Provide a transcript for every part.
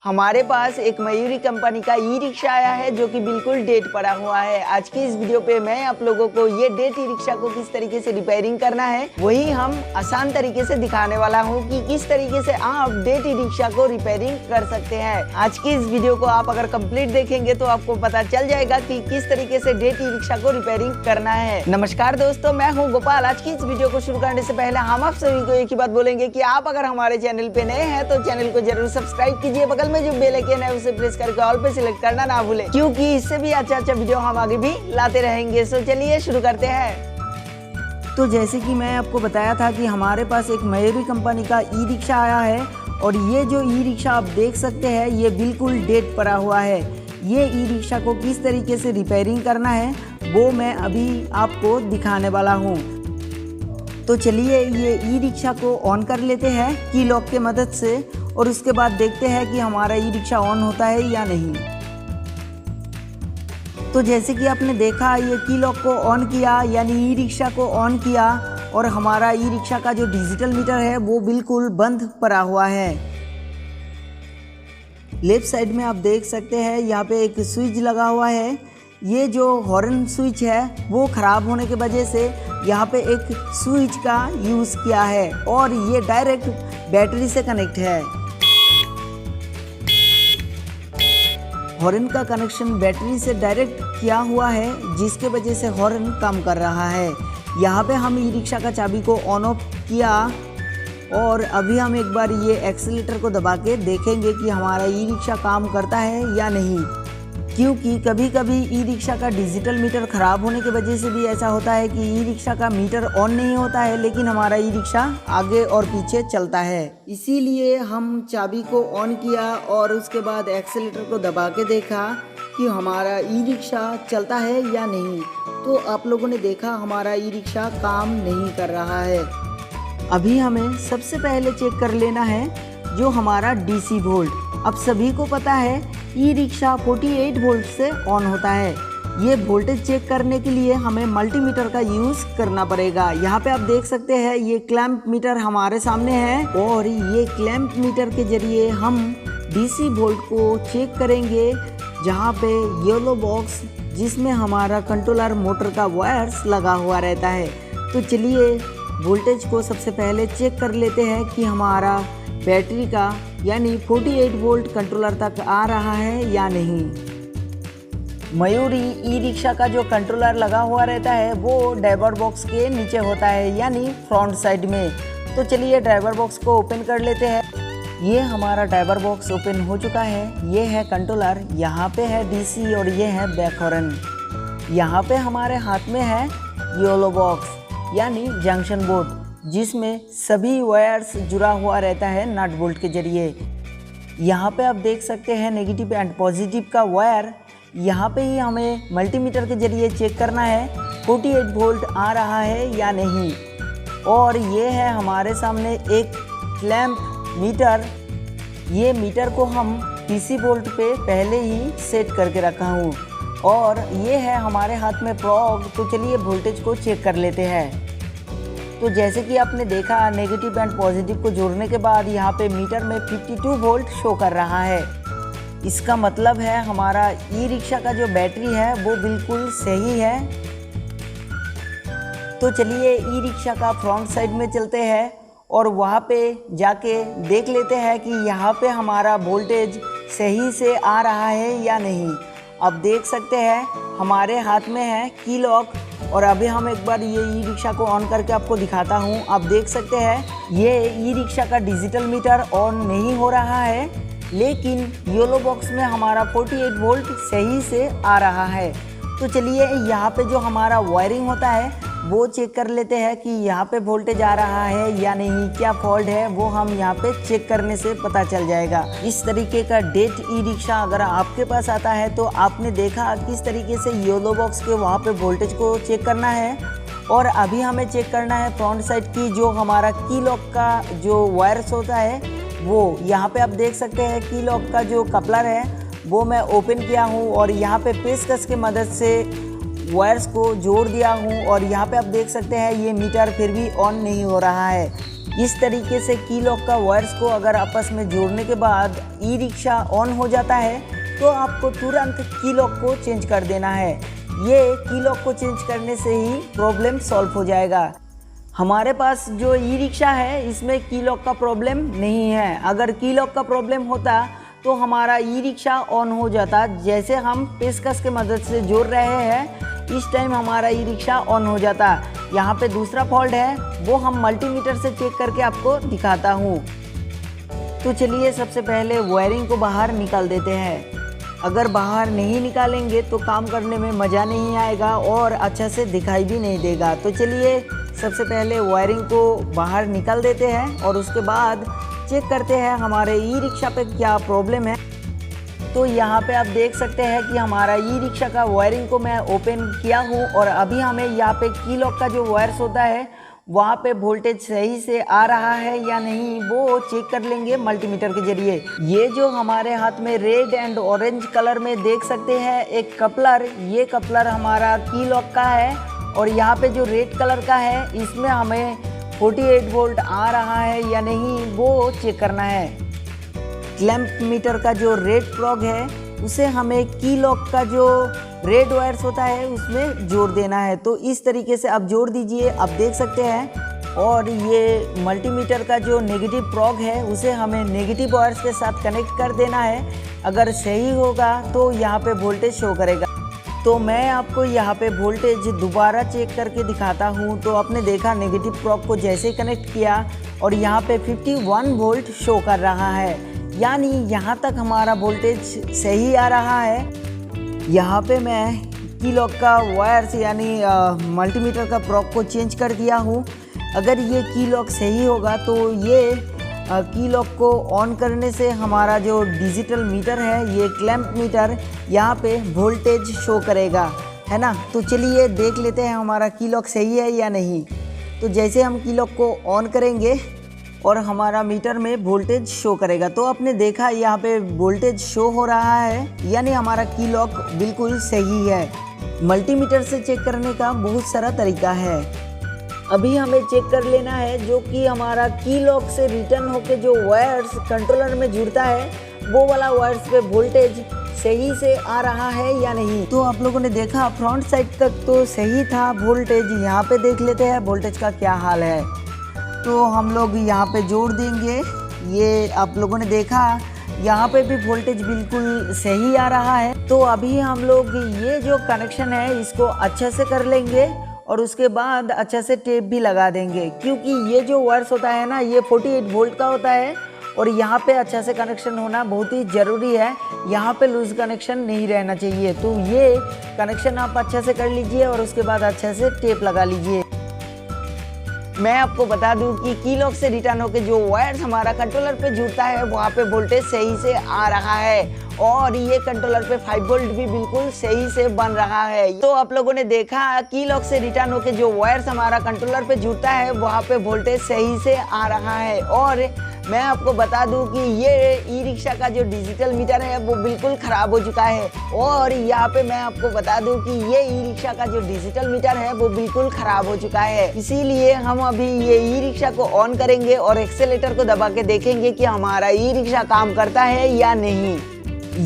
हमारे पास एक मयूरी कंपनी का ई रिक्शा आया है जो कि बिल्कुल डेट पड़ा हुआ है। आज की इस वीडियो पे मैं आप लोगों को ये डेट ई रिक्शा को किस तरीके से रिपेयरिंग करना है वही हम आसान तरीके से दिखाने वाला हूँ कि किस तरीके से आप डेट ई रिक्शा को रिपेयरिंग कर सकते हैं। आज की इस वीडियो को आप अगर कंप्लीट देखेंगे तो आपको पता चल जाएगा कि किस तरीके से डेट ई रिक्शा को रिपेयरिंग करना है। नमस्कार दोस्तों, मैं हूँ गोपाल। आज की इस वीडियो को शुरू करने से पहले हम आप सभी को एक ही बात बोलेंगे कि आप अगर हमारे चैनल पे नए हैं तो चैनल को जरूर सब्सक्राइब कीजिए। बगल में जो बेल आइकन है उसे प्रेस करके ऑल पे सिलेक्ट करना ना भूलें, क्योंकि इससे भी अच्छा वीडियो हम आगे भी लाते रहेंगे। सो चलिए शुरू करते हैं। तो जैसे कि मैं आपको बताया था कि हमारे पास एक मयूरी कंपनी का ई रिक्शा आया है और ये जो ई रिक्शा आप देख सकते हैं ये बिल्कुल डेट पड़ा हुआ है। ये ई रिक्शा को किस तरीके से रिपेयरिंग करना है वो मैं अभी आपको दिखाने वाला हूँ। तो चलिए ये ई रिक्शा को ऑन कर लेते हैं की लॉक के मदद से और उसके बाद देखते हैं कि हमारा ई रिक्शा ऑन होता है या नहीं। तो जैसे कि आपने देखा ये की लॉक को ऑन किया यानी ई रिक्शा को ऑन किया और हमारा ई रिक्शा का जो डिजिटल मीटर है वो बिल्कुल बंद पड़ा हुआ है। लेफ्ट साइड में आप देख सकते हैं यहाँ पे एक स्विच लगा हुआ है। ये जो हॉर्न स्विच है वो ख़राब होने की वजह से यहाँ पे एक स्विच का यूज़ किया है और ये डायरेक्ट बैटरी से कनेक्ट है। हॉर्न का कनेक्शन बैटरी से डायरेक्ट किया हुआ है जिसके वजह से हॉर्न काम कर रहा है। यहाँ पे हम ई रिक्शा का चाबी को ऑन ऑफ किया और अभी हम एक बार ये एक्सीलेटर को दबा के देखेंगे कि हमारा ई रिक्शा काम करता है या नहीं, क्योंकि कभी कभी ई रिक्शा का डिजिटल मीटर ख़राब होने की वजह से भी ऐसा होता है कि ई रिक्शा का मीटर ऑन नहीं होता है लेकिन हमारा ई रिक्शा आगे और पीछे चलता है। इसीलिए हम चाबी को ऑन किया और उसके बाद एक्सीलेटर को दबा के देखा कि हमारा ई रिक्शा चलता है या नहीं। तो आप लोगों ने देखा हमारा ई रिक्शा काम नहीं कर रहा है। अभी हमें सबसे पहले चेक कर लेना है जो हमारा DC वोल्ट। अब सभी को पता है ई रिक्शा 48 वोल्ट से ऑन होता है। ये वोल्टेज चेक करने के लिए हमें मल्टीमीटर का यूज़ करना पड़ेगा। यहाँ पे आप देख सकते हैं ये क्लैंप मीटर हमारे सामने है और ये क्लैंप मीटर के जरिए हम DC वोल्ट को चेक करेंगे जहाँ पे येलो बॉक्स जिसमें हमारा कंट्रोलर मोटर का वायर्स लगा हुआ रहता है। तो चलिए वोल्टेज को सबसे पहले चेक कर लेते हैं कि हमारा बैटरी का यानी 48 वोल्ट कंट्रोलर तक आ रहा है या नहीं। मयूरी ई रिक्शा का जो कंट्रोलर लगा हुआ रहता है वो ड्राइवर बॉक्स के नीचे होता है यानी फ्रंट साइड में। तो चलिए ड्राइवर बॉक्स को ओपन कर लेते हैं। ये हमारा ड्राइवर बॉक्स ओपन हो चुका है। ये है कंट्रोलर, यहाँ पे है DC और ये है बैक हॉर्न। यहाँ पे हमारे हाथ में है येलो बॉक्स यानी जंक्शन बोर्ड जिसमें सभी वायर्स जुड़ा हुआ रहता है नट बोल्ट के जरिए। यहाँ पे आप देख सकते हैं नेगेटिव एंड पॉजिटिव का वायर। यहाँ पे ही हमें मल्टीमीटर के जरिए चेक करना है 48 वोल्ट आ रहा है या नहीं। और ये है हमारे सामने एक क्लैंप मीटर। ये मीटर को हम DC वोल्ट पे पहले ही सेट करके रखा हूँ और ये है हमारे हाथ में प्रोब। तो चलिए वोल्टेज को चेक कर लेते हैं। तो जैसे कि आपने देखा नेगेटिव एंड पॉजिटिव को जोड़ने के बाद यहाँ पे मीटर में 52 वोल्ट शो कर रहा है। इसका मतलब है हमारा ई रिक्शा का जो बैटरी है वो बिल्कुल सही है। तो चलिए ई रिक्शा का फ्रंट साइड में चलते हैं और वहाँ पे जाके देख लेते हैं कि यहाँ पे हमारा वोल्टेज सही से आ रहा है या नहीं। अब देख सकते हैं हमारे हाथ में है की लॉक और अभी हम एक बार ये ई रिक्शा को ऑन करके आपको दिखाता हूँ। आप देख सकते हैं ये ई रिक्शा का डिजिटल मीटर ऑन नहीं हो रहा है लेकिन येलो बॉक्स में हमारा 48 वोल्ट सही से आ रहा है। तो चलिए यहाँ पे जो हमारा वायरिंग होता है वो चेक कर लेते हैं कि यहाँ पे वोल्टेज आ रहा है या नहीं, क्या फॉल्ट है वो हम यहाँ पे चेक करने से पता चल जाएगा। इस तरीके का डेट ई रिक्शा अगर आपके पास आता है तो आपने देखा किस तरीके से येलो बॉक्स के वहाँ पे वोल्टेज को चेक करना है। और अभी हमें चेक करना है फ्रंट साइड की जो हमारा की लॉक का जो वायर्स होता है वो। यहाँ पे आप देख सकते हैं की लॉक का जो कपलर है वो मैं ओपन किया हूँ और यहाँ पे पेचकस की मदद से वायर्स को जोड़ दिया हूँ और यहाँ पे आप देख सकते हैं ये मीटर फिर भी ऑन नहीं हो रहा है। इस तरीके से की लॉक का वायर्स को अगर आपस में जोड़ने के बाद ई रिक्शा ऑन हो जाता है तो आपको तुरंत की लॉक को चेंज कर देना है। ये की लॉक को चेंज करने से ही प्रॉब्लम सॉल्व हो जाएगा। हमारे पास जो ई रिक्शा है इसमें की लॉक का प्रॉब्लम नहीं है। अगर की लॉक का प्रॉब्लम होता तो हमारा ई रिक्शा ऑन हो जाता। जैसे हम पेचकस की मदद से जोड़ रहे हैं इस टाइम हमारा ई रिक्शा ऑन हो जाता। यहाँ पे दूसरा फॉल्ट है वो हम मल्टीमीटर से चेक करके आपको दिखाता हूँ। तो चलिए सबसे पहले वायरिंग को बाहर निकाल देते हैं। अगर बाहर नहीं निकालेंगे तो काम करने में मज़ा नहीं आएगा और अच्छा से दिखाई भी नहीं देगा। तो चलिए सबसे पहले वायरिंग को बाहर निकाल देते हैं और उसके बाद चेक करते हैं हमारे ई रिक्शा पे क्या प्रॉब्लम है। तो यहाँ पे आप देख सकते हैं कि हमारा ई रिक्शा का वायरिंग को मैं ओपन किया हूँ और अभी हमें यहाँ पे की लॉक का जो वायर्स होता है वहाँ पे वोल्टेज सही से आ रहा है या नहीं वो चेक कर लेंगे मल्टीमीटर के जरिए। ये जो हमारे हाथ में रेड एंड ऑरेंज कलर में देख सकते हैं एक कपलर, ये कपलर हमारा की लॉक का है और यहाँ पे जो रेड कलर का है इसमें हमें 48 वोल्ट आ रहा है या नहीं वो चेक करना है। क्लैंप मीटर का जो रेड प्रोग है उसे हमें की लॉक का जो रेड वायर्स होता है उसमें जोड़ देना है। तो इस तरीके से आप जोड़ दीजिए, आप देख सकते हैं। और ये मल्टीमीटर का जो नेगेटिव प्रोग है उसे हमें नेगेटिव वायर्स के साथ कनेक्ट कर देना है। अगर सही होगा तो यहाँ पे वोल्टेज शो करेगा। तो मैं आपको यहाँ पे वोल्टेज दोबारा चेक करके दिखाता हूँ। तो आपने देखा नेगेटिव प्रोग को जैसे ही कनेक्ट किया और यहाँ पे 51 वोल्ट शो कर रहा है, यानी यहाँ तक हमारा वोल्टेज सही आ रहा है। यहाँ पे मैं की लॉक का वायर्स यानी मल्टीमीटर का प्रोग को चेंज कर दिया हूँ। अगर ये की लॉक सही होगा तो ये की लॉक को ऑन करने से हमारा जो डिजिटल मीटर है ये क्लैंप मीटर यहाँ पे वोल्टेज शो करेगा, है ना। तो चलिए देख लेते हैं हमारा की लॉक सही है या नहीं। तो जैसे हम की लॉक को ऑन करेंगे और हमारा मीटर में वोल्टेज शो करेगा। तो आपने देखा यहाँ पे वोल्टेज शो हो रहा है, यानी हमारा की लॉक बिल्कुल सही है। मल्टीमीटर से चेक करने का बहुत सारा तरीका है। अभी हमें चेक कर लेना है जो कि हमारा की लॉक से रिटर्न होके जो वायर्स कंट्रोलर में जुड़ता है वो वाला वायर्स पे वोल्टेज सही से आ रहा है या नहीं। तो आप लोगों ने देखा फ्रंट साइड तक तो सही था वोल्टेज। यहाँ पे देख लेते हैं वोल्टेज का क्या हाल है। तो हम लोग यहाँ पे जोड़ देंगे। ये आप लोगों ने देखा यहाँ पे भी वोल्टेज बिल्कुल सही आ रहा है। तो अभी हम लोग ये जो कनेक्शन है इसको अच्छे से कर लेंगे और उसके बाद अच्छे से टेप भी लगा देंगे, क्योंकि ये जो वायर्स होता है ना ये 48 वोल्ट का होता है और यहाँ पे अच्छे से कनेक्शन होना बहुत ही ज़रूरी है। यहाँ पे लूज कनेक्शन नहीं रहना चाहिए। तो ये कनेक्शन आप अच्छे से कर लीजिए और उसके बाद अच्छे से टेप लगा लीजिए। मैं आपको बता दूं कि की लॉक से रिटर्न होकर जो वायर्स हमारा कंट्रोलर पे जुड़ता है वहाँ पे वोल्टेज सही से आ रहा है और ये कंट्रोलर पे 5 वोल्ट भी बिल्कुल सही से बन रहा है। तो आप लोगों ने देखा की लॉक से रिटर्न होकर जो वायर्स हमारा कंट्रोलर पे जुड़ता है वहाँ पे वोल्टेज सही से आ रहा है। और मैं आपको बता दूं कि ये ई रिक्शा का जो डिजिटल मीटर है वो बिल्कुल ख़राब हो चुका है। और यहाँ पे मैं आपको बता दूं कि ये ई रिक्शा का जो डिजिटल मीटर है वो बिल्कुल ख़राब हो चुका है। इसीलिए हम अभी ये ई रिक्शा को ऑन करेंगे और एक्सेलेटर को दबा के देखेंगे कि हमारा ई रिक्शा काम करता है या नहीं।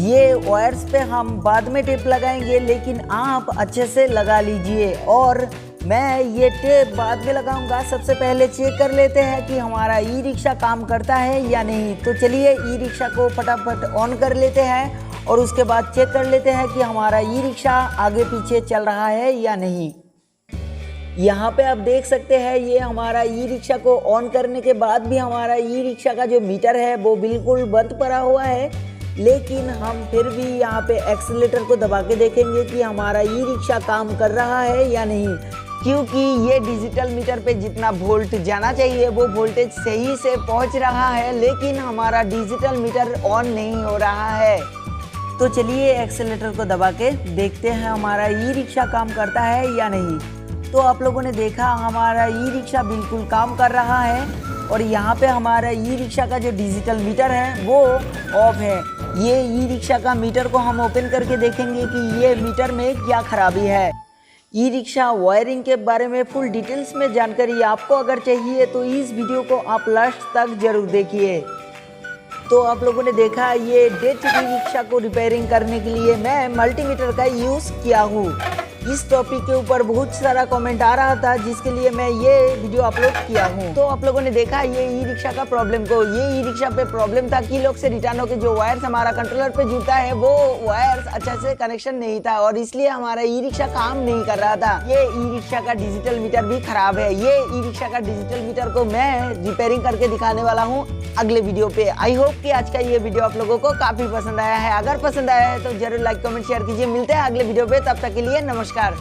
ये वायर्स पे हम बाद में टेप लगाएंगे, लेकिन आप अच्छे से लगा लीजिए और मैं ये टेप बाद में लगाऊंगा। सबसे पहले चेक कर लेते हैं कि हमारा ई रिक्शा काम करता है या नहीं। तो चलिए ई रिक्शा को फटाफट ऑन कर लेते हैं और उसके बाद चेक कर लेते हैं कि हमारा ई रिक्शा आगे पीछे चल रहा है या नहीं। यहाँ पे आप देख सकते हैं ये हमारा ई रिक्शा को ऑन करने के बाद भी हमारा ई रिक्शा का जो मीटर है वो बिल्कुल बंद पड़ा हुआ है, लेकिन हम फिर भी यहाँ पे एक्सीलेटर को दबा के देखेंगे कि हमारा ई रिक्शा काम कर रहा है या नहीं, क्योंकि ये डिजिटल मीटर पे जितना वोल्ट जाना चाहिए वो वोल्टेज सही से पहुँच रहा है, लेकिन हमारा डिजिटल मीटर ऑन नहीं हो रहा है। तो चलिए एक्सीलेटर को दबा के देखते हैं हमारा ई रिक्शा काम करता है या नहीं। तो आप लोगों ने देखा हमारा ई रिक्शा बिल्कुल काम कर रहा है और यहाँ पे हमारा ई रिक्शा का जो डिजिटल मीटर है वो ऑफ है। ये ई रिक्शा का मीटर को हम ओपन करके देखेंगे कि ये मीटर में क्या खराबी है। ई रिक्शा वायरिंग के बारे में फुल डिटेल्स में जानकारी आपको अगर चाहिए तो इस वीडियो को आप लास्ट तक जरूर देखिए। तो आप लोगों ने देखा ये डेड ई रिक्शा को रिपेयरिंग करने के लिए मैं मल्टीमीटर का यूज़ किया हूँ। इस टॉपिक के ऊपर बहुत सारा कमेंट आ रहा था जिसके लिए मैं ये वीडियो अपलोड किया हूँ। तो आप लोगों ने देखा ये ई रिक्शा का प्रॉब्लम को, ये ई रिक्शा पे प्रॉब्लम था कि लोग से रिटर्न होकर जो वायर्स हमारा कंट्रोलर पे जुड़ता है वो वायर्स अच्छा से कनेक्शन नहीं था और इसलिए हमारा ई रिक्शा काम नहीं कर रहा था। ये ई रिक्शा का डिजिटल मीटर भी खराब है। ये ई रिक्शा का डिजिटल मीटर को मैं रिपेयरिंग करके दिखाने वाला हूँ अगले वीडियो पे। आई होप कि आज का ये वीडियो आप लोगों को काफी पसंद आया है। अगर पसंद आया है तो जरूर लाइक कमेंट शेयर कीजिए। मिलते हैं अगले वीडियो पे, तब तक के लिए नमस्कार।